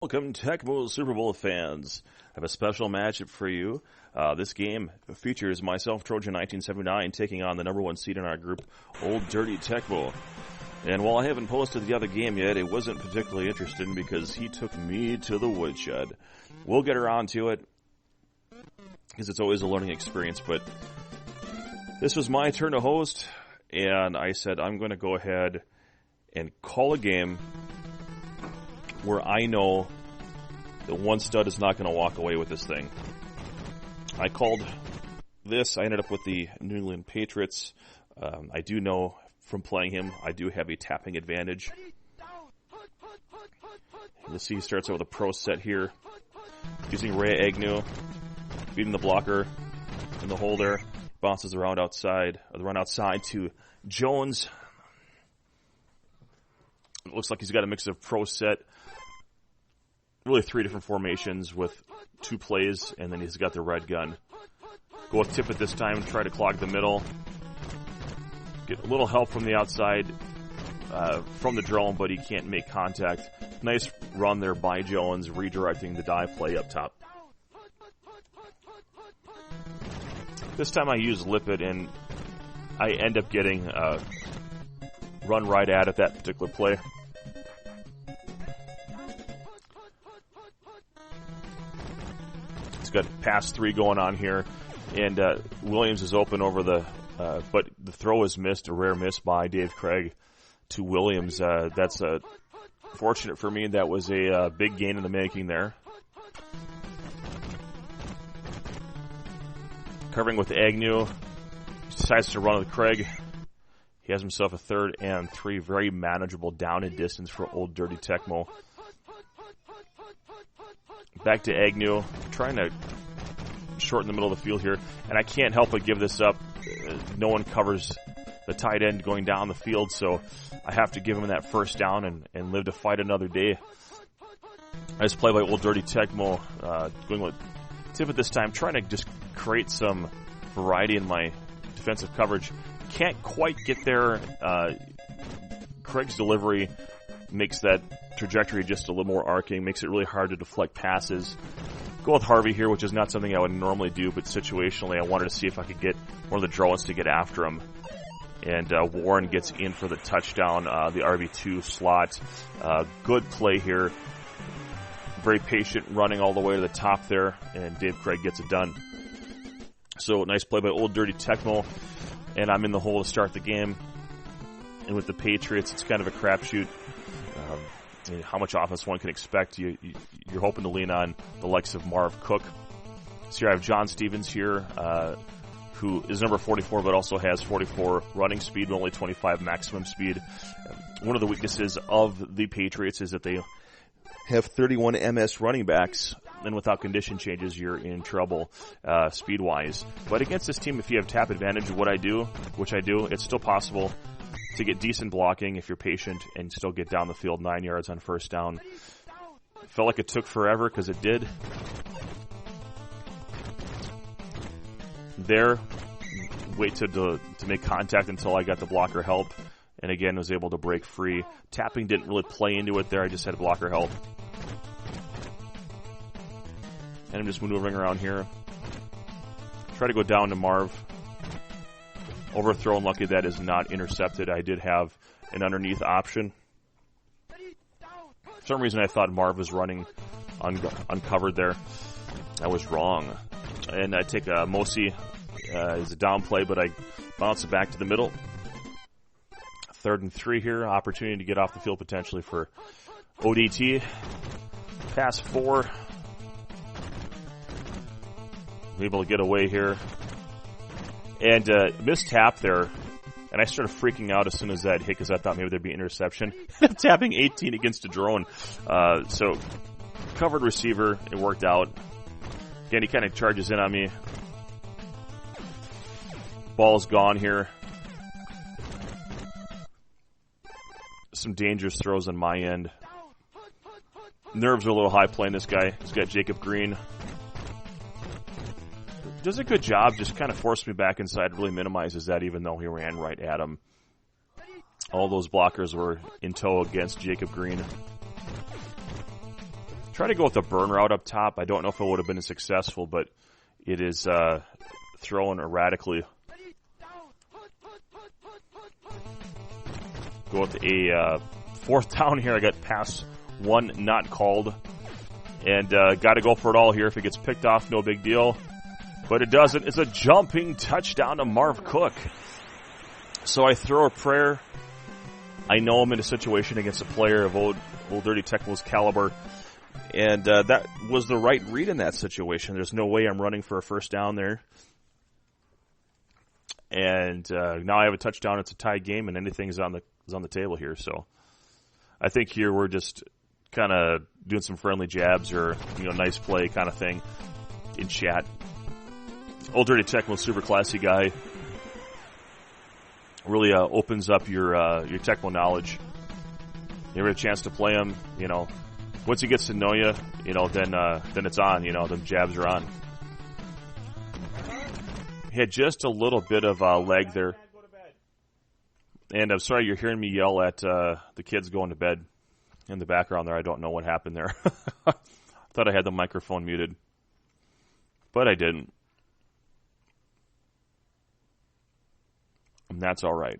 Welcome, Tecmo Super Bowl fans. I have a special matchup for you. This game features myself, Trojan1979, taking on the number one seed in our group, Old Dirty Tecmo. And while I haven't posted the other game yet, it wasn't particularly interesting because he took me to the woodshed. We'll get around to it because it's always a learning experience, but this was my turn to host, and I said I'm going to go ahead and call a game where I know that one stud is not going to walk away with this thing. I called this. I ended up with the New England Patriots. I do know from playing him, I do have a tapping advantage. You'll see he starts out with a pro set here. Using Ray Agnew, beating the blocker in the hole there. Bounces around outside, or the run outside to Jones. It looks like he's got a mix of pro set. Really three different formations with two plays, and then he's got the red gun. Go with tip it this time, try to clog the middle. Get a little help from the outside from the drone, but he can't make contact. Nice run there by Jones, redirecting the dive play up top. This time I use Lip It, and I end up getting run right at it, that particular play. He's got pass three going on here, and Williams is open over the, but the throw is missed, a rare miss by Dave Craig to Williams. That's fortunate for me. That was a big gain in the making there. Covering with Agnew, decides to run with Craig. He has himself a 3rd and 3, very manageable down and distance for Old Dirty Tecmo. Back to Agnew, trying to shorten the middle of the field here, and I can't help but give this up. No one covers the tight end going down the field, so I have to give him that first down and live to fight another day. Nice play by Old Dirty Tecmo, going with tip at this time, trying to just create some variety in my defensive coverage. Can't quite get there. Craig's delivery makes that trajectory just a little more arcing, makes it really hard to deflect passes. Go with Harvey here, which is not something I would normally do, but situationally I wanted to see if I could get one of the drones to get after him. And Warren gets in for the touchdown, the RB2 slot. Good play here. Very patient, running all the way to the top there, and Dave Craig gets it done. So nice play by Old Dirty Tecmo, and I'm in the hole to start the game. And with the Patriots, it's kind of a crapshoot. How much offense one can expect. You're hoping to lean on the likes of Marv Cook. So here I have John Stevens here, who is number 44, but also has 44 running speed, but only 25 maximum speed. One of the weaknesses of the Patriots is that they have 31 MS running backs, and without condition changes, you're in trouble speed-wise. But against this team, if you have tap advantage, which I do, it's still possible to get decent blocking if you're patient and still get down the field 9 yards on first down. It felt like it took forever because it did. There, wait to make contact until I got the blocker help, and again was able to break free. Tapping didn't really play into it there. I just had blocker help. And I'm just maneuvering around here. Try to go down to Marv. Overthrown, lucky that is not intercepted. I did have an underneath option. For some reason I thought Marv was running uncovered there. I was wrong. And I take a Mosi as a down play, but I bounce it back to the middle. 3rd and 3 here. Opportunity to get off the field potentially for ODT. Pass 4. Able to get away here. And missed tap there. And I started freaking out as soon as that hit because I thought maybe there'd be interception. Tapping 18 against a drone. So covered receiver. It worked out. Again, he kind of charges in on me. Ball's gone here. Some dangerous throws on my end. Nerves are a little high playing this guy. He's got Jacob Green. Does a good job, just kind of forced me back inside, really minimizes that even though he ran right at him. All those blockers were in tow against Jacob Green. Try to go with the burn route up top. I don't know if it would have been successful, but it is throwing erratically. Go with a fourth down here. I got pass one not called. And got to go for it all here. If it gets picked off, no big deal. But it doesn't. It's a jumping touchdown to Marv Cook. So I throw a prayer. I know I'm in a situation against a player of Old Dirty Tecmo's caliber. And that was the right read in that situation. There's no way I'm running for a first down there. And now I have a touchdown. It's a tie game, and anything is on the table here. So I think here we're just kind of doing some friendly jabs or, nice play kind of thing in chat. Old Dirty Tecmo, super classy guy. Really opens up your Tecmo knowledge. You ever have a chance to play him, once he gets to know you, then it's on, the jabs are on. He had just a little bit of leg there. And I'm sorry you're hearing me yell at the kids going to bed in the background there. I don't know what happened there. Thought I had the microphone muted, but I didn't. And that's all right.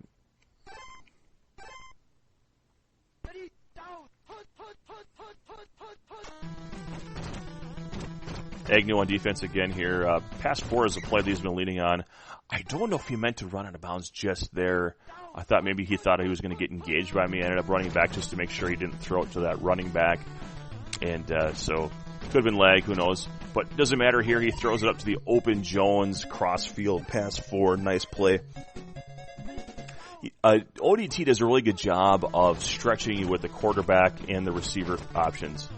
Agnew on defense again here. Pass 4 is a play that he's been leaning on. I don't know if he meant to run out of bounds just there. I thought maybe he thought he was going to get engaged by me. I ended up running back just to make sure he didn't throw it to that running back. And so could have been lag, who knows. But it doesn't matter here. He throws it up to the open Jones, crossfield, pass 4, nice play. ODT does a really good job of stretching you with the quarterback and the receiver options.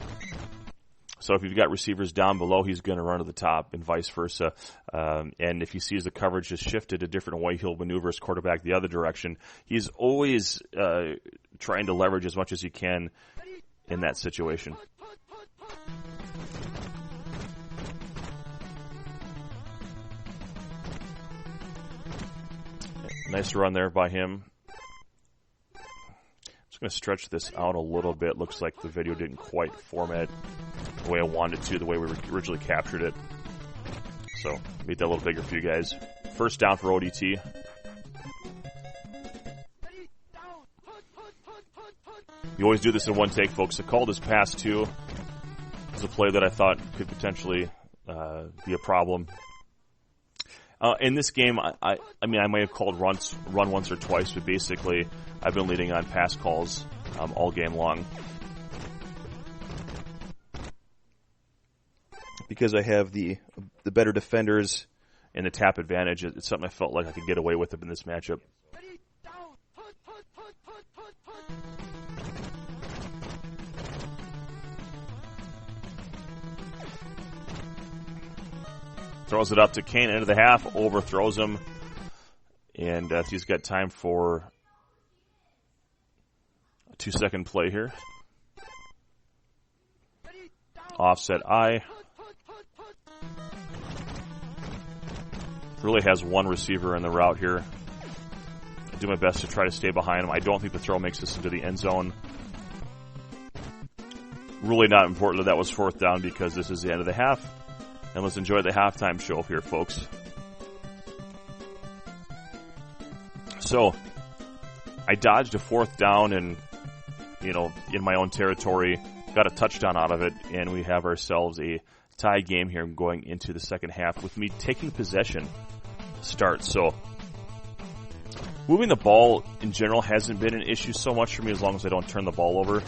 So if you've got receivers down below, he's going to run to the top and vice versa. And if he sees the coverage has shifted a different way, he'll maneuver his quarterback the other direction. He's always trying to leverage as much as he can in that situation. Nice run there by him. Just going to stretch this out a little bit. Looks like the video didn't quite format the way I wanted to, the way we originally captured it. So, made that a little bigger for you guys. First down for ODT. You always do this in one take, folks. The call this pass 2 is a play that I thought could potentially be a problem. In this game, I mean, I might have called run once or twice, but basically, I've been leading on pass calls all game long. Because I have the better defenders and the tap advantage, it's something I felt like I could get away with in this matchup. Throws it up to Kane, end of the half, overthrows him. And he's got time for a 2-second play here. Offset I. Really has one receiver in the route here. I do my best to try to stay behind him. I don't think the throw makes this into the end zone. Really not important that was fourth down because this is the end of the half. And let's enjoy the halftime show here, folks. So, I dodged a fourth down and, in my own territory, got a touchdown out of it, and we have ourselves a tie game here going into the second half with me taking possession to start. So, moving the ball in general hasn't been an issue so much for me as long as I don't turn the ball over.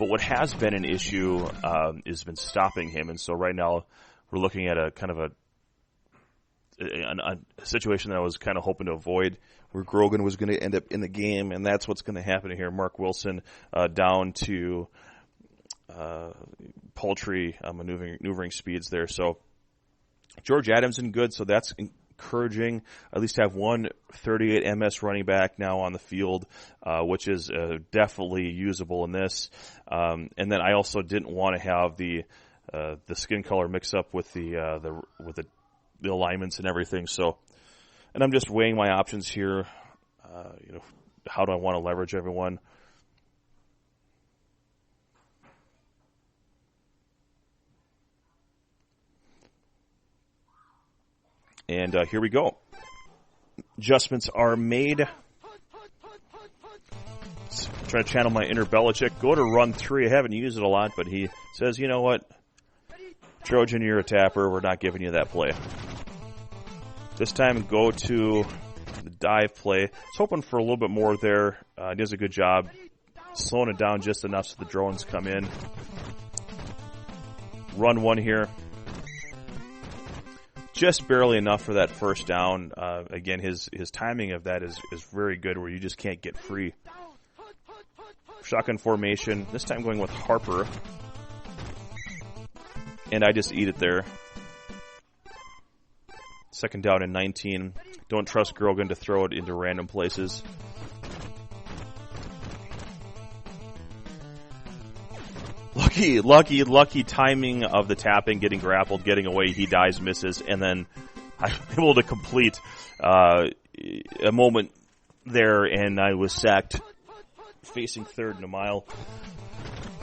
But what has been an issue has been stopping him, and so right now we're looking at a kind of a situation that I was kind of hoping to avoid, where Grogan was going to end up in the game, and that's what's going to happen here. Mark Wilson down to paltry maneuvering speeds there. So George Adams in good, so that's encouraging. At least have one 38 MS running back now on the field, which is definitely usable in this. And then I also didn't want to have the skin color mix up with the alignments and everything. So, and I'm just weighing my options here. How do I want to leverage everyone? And here we go. Adjustments are made. Let's try to channel my inner Belichick. Go to run 3. I haven't used it a lot, but he says, you know what? Trojan, you're a tapper. We're not giving you that play. This time, go to the dive play. I was hoping for a little bit more there. He does a good job slowing it down just enough so the drones come in. Run 1 here. Just barely enough for that first down. Again, his timing of that is very good, where you just can't get free. Shotgun formation. This time going with Harper. And I just eat it there. Second down and 19. Don't trust Grogan to throw it into random places. Lucky timing of the tapping, getting grappled, getting away. He dies, misses, and then I'm able to complete a moment there, and I was sacked facing third and a mile.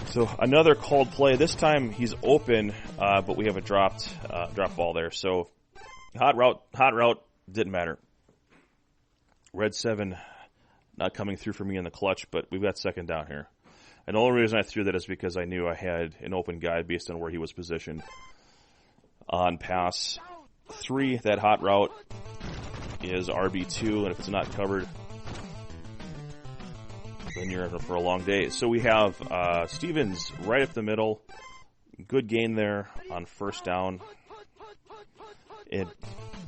So another called play. This time he's open, but we have a drop ball there. So hot route didn't matter. Red 7 not coming through for me in the clutch, but we've got second down here. And the only reason I threw that is because I knew I had an open guy based on where he was positioned. On pass 3, that hot route is RB2, and if it's not covered, then you're in for a long day. So we have Stevens right up the middle. Good gain there on first down. And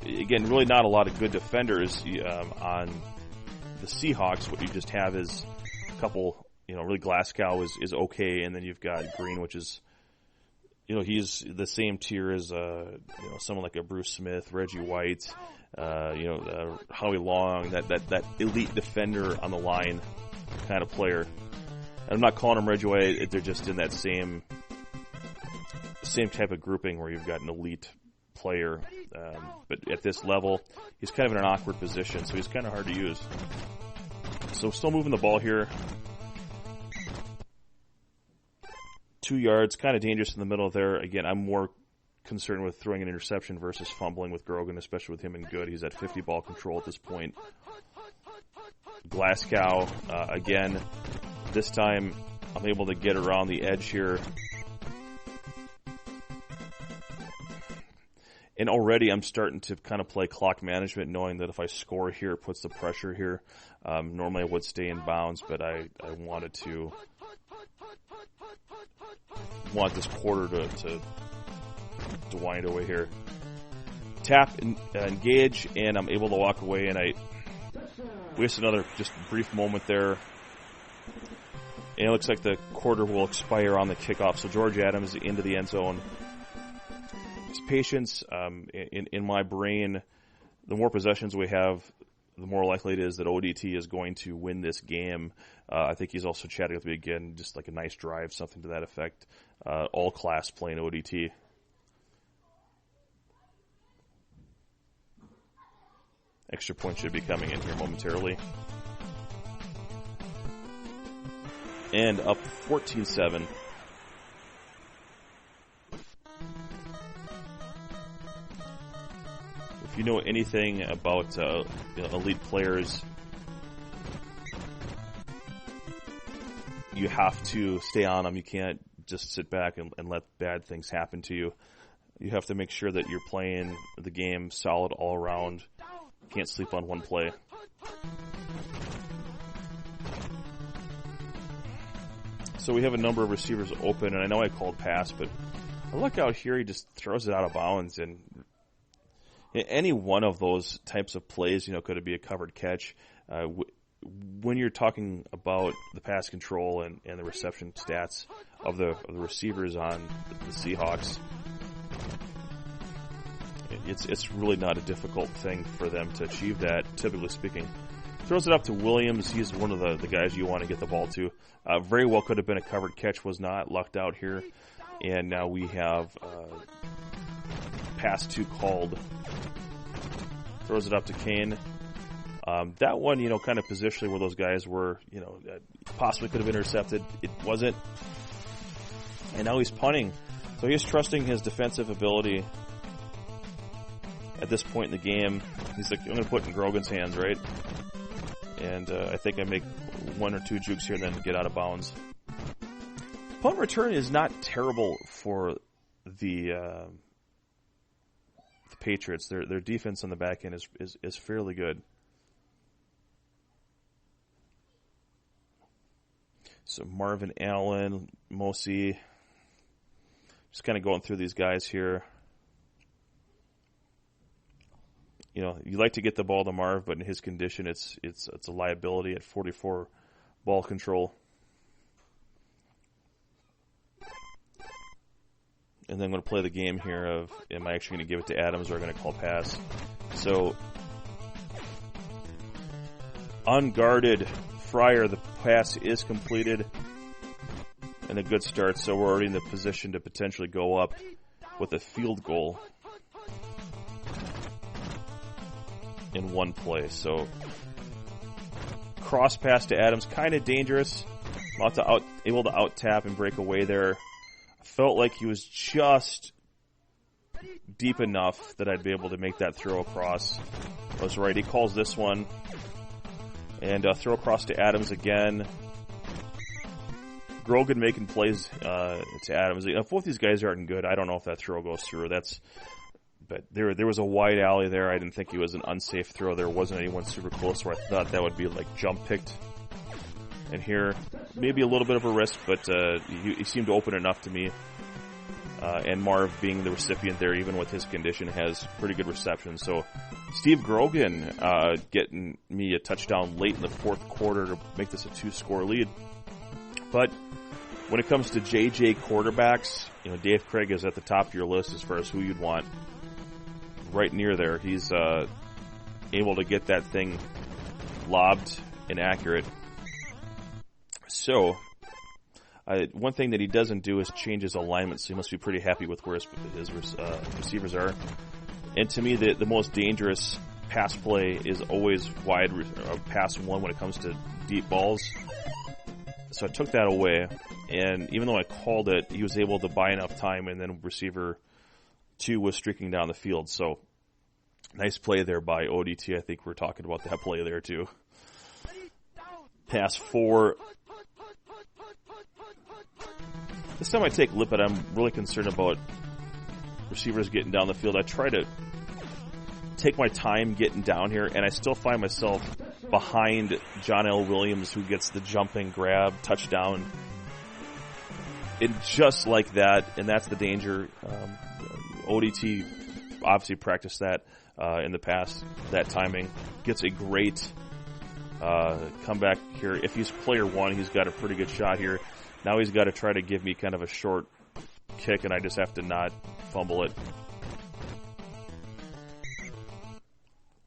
again, really not a lot of good defenders on the Seahawks. What you just have is a couple, really Glasgow is okay, and then you've got Green, which is, he's the same tier as, someone like a Bruce Smith, Reggie White, Howie Long, that elite defender on the line kind of player. And I'm not calling them Reggie White, they're just in that same type of grouping where you've got an elite player. But at this level, he's kind of in an awkward position, so he's kind of hard to use. So still moving the ball here. 2 yards, kind of dangerous in the middle there. Again, I'm more concerned with throwing an interception versus fumbling with Grogan, especially with him in good. He's at 50 ball control at this point. Glasgow, again, this time I'm able to get around the edge here. And already I'm starting to kind of play clock management, knowing that if I score here, it puts the pressure here. Normally I would stay in bounds, but I want this quarter to wind away here. Tap, engage, and I'm able to walk away, and I waste another just brief moment there. And it looks like the quarter will expire on the kickoff. So George Adams into the end zone. His patience, in my brain, the more possessions we have, the more likely it is that ODT is going to win this game. I think he's also chatting with me again, just like a nice drive, something to that effect. All class playing ODT. Extra point should be coming in here momentarily. And up 14-7. If you know anything about elite players, you have to stay on them. You can't just sit back and let bad things happen to you. You have to make sure that you're playing the game solid all around. Can't sleep on one play. So we have a number of receivers open, and I know I called pass, but I look out here, he just throws it out of bounds, and any one of those types of plays, could it be a covered catch? When you're talking about the pass control and the reception stats of the receivers on the Seahawks, it's really not a difficult thing for them to achieve that, typically speaking. Throws it up to Williams. He's one of the guys you want to get the ball to. Very well could have been a covered catch, was not. Lucked out here. And now we have pass 2 called. Throws it up to Kane. That one, kind of positionally where those guys were, possibly could have intercepted. It wasn't. And now he's punting. So he's trusting his defensive ability at this point in the game. He's like, I'm going to put it in Grogan's hands, right? And I think I make 1 or 2 jukes here and then get out of bounds. Punt return is not terrible for the Patriots. Their defense on the back end is fairly good. So Marvin Allen, Mosi, just kind of going through these guys here. You know, you like to get the ball to Marv, but in his condition, it's a liability at 44 ball control. And then I'm going to play the game here of, am I actually going to give it to Adams or am I going to call pass? So, unguarded Fryer, the pass is completed. And a good start, so we're already in the position to potentially go up with a field goal in one play. So, cross pass to Adams, kind of dangerous. Able to out tap and break away there. Felt like he was just deep enough that I'd be able to make that throw across. I was right. He calls this one. And throw across to Adams again. Grogan making plays to Adams. If both these guys aren't good, I don't know if that throw goes through. But there was a wide alley there. I didn't think it was an unsafe throw. There wasn't anyone super close where I thought that would be like jump picked. And here, maybe a little bit of a risk, but he seemed to open enough to me. And Marv, being the recipient there, even with his condition, has pretty good reception. So Steve Grogan getting me a touchdown late in the fourth quarter to make this a 2-score lead. But when it comes to JJ quarterbacks, you know, Dave Craig is at the top of your list as far as who you'd want. Right near there, he's able to get that thing lobbed and accurate. So, one thing that he doesn't do is change his alignment, so he must be pretty happy with where his receivers are. And to me, the most dangerous pass play is always wide pass one when it comes to deep balls. So I took that away, and even though I called it, he was able to buy enough time, and then receiver 2 was streaking down the field. So, nice play there by ODT. I think we're talking about that play there, too. Pass 4. This time I take Lippett. I'm really concerned about receivers getting down the field. I try to take my time getting down here, and I still find myself behind John L. Williams, who gets the jumping grab, touchdown. And just like that, and that's the danger. ODT obviously practiced that in the past, that timing. Gets a great comeback here. If he's player 1, he's got a pretty good shot here. Now he's got to try to give me kind of a short kick, and I just have to not fumble it.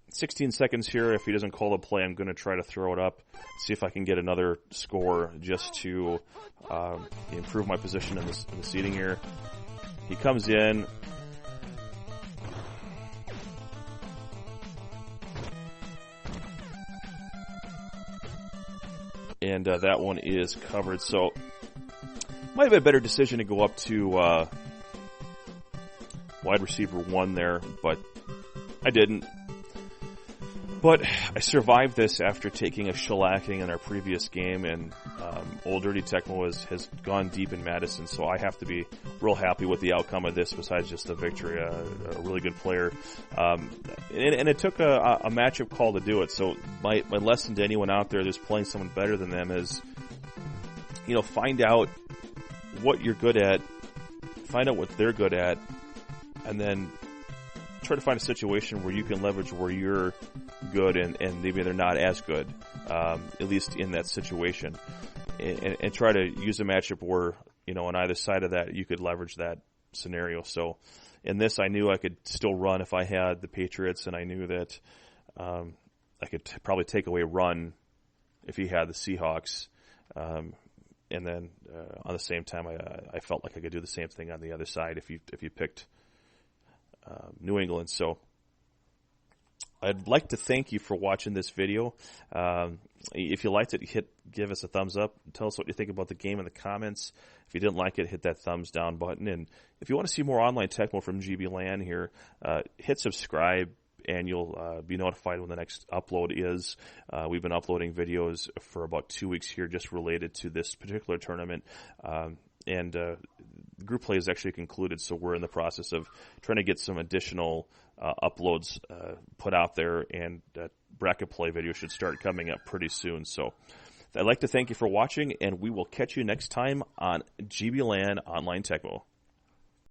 16 seconds here. If he doesn't call the play, I'm going to try to throw it up, see if I can get another score just to improve my position in the seating here. He comes in. And that one is covered. So, might have been a better decision to go up to wide receiver 1 there, but I didn't. But I survived this after taking a shellacking in our previous game, and Old Dirty Tecmo has gone deep in Madison, so I have to be real happy with the outcome of this besides just the victory. A really good player. And it took a matchup call to do it, so my lesson to anyone out there that's playing someone better than them is, you know, find out what you're good at, find out what they're good at, and then try to find a situation where you can leverage where you're good and maybe they're not as good, at least in that situation. And try to use a matchup where, you know, on either side of that, you could leverage that scenario. So in this, I knew I could still run if I had the Patriots, and I knew that I could probably take away run if he had the Seahawks. And then on the same time, I felt like I could do the same thing on the other side if you picked New England. So I'd like to thank you for watching this video. If you liked it, give us a thumbs up. Tell us what you think about the game in the comments. If you didn't like it, hit that thumbs down button. And if you want to see more online Tecmo from GBLAN here, hit subscribe, and you'll be notified when the next upload is. We've been uploading videos for about 2 weeks here just related to this particular tournament. And group play is actually concluded, so we're in the process of trying to get some additional uploads put out there, and bracket play video should start coming up pretty soon. So I'd like to thank you for watching, and we will catch you next time on GBLAN Online Tecmo.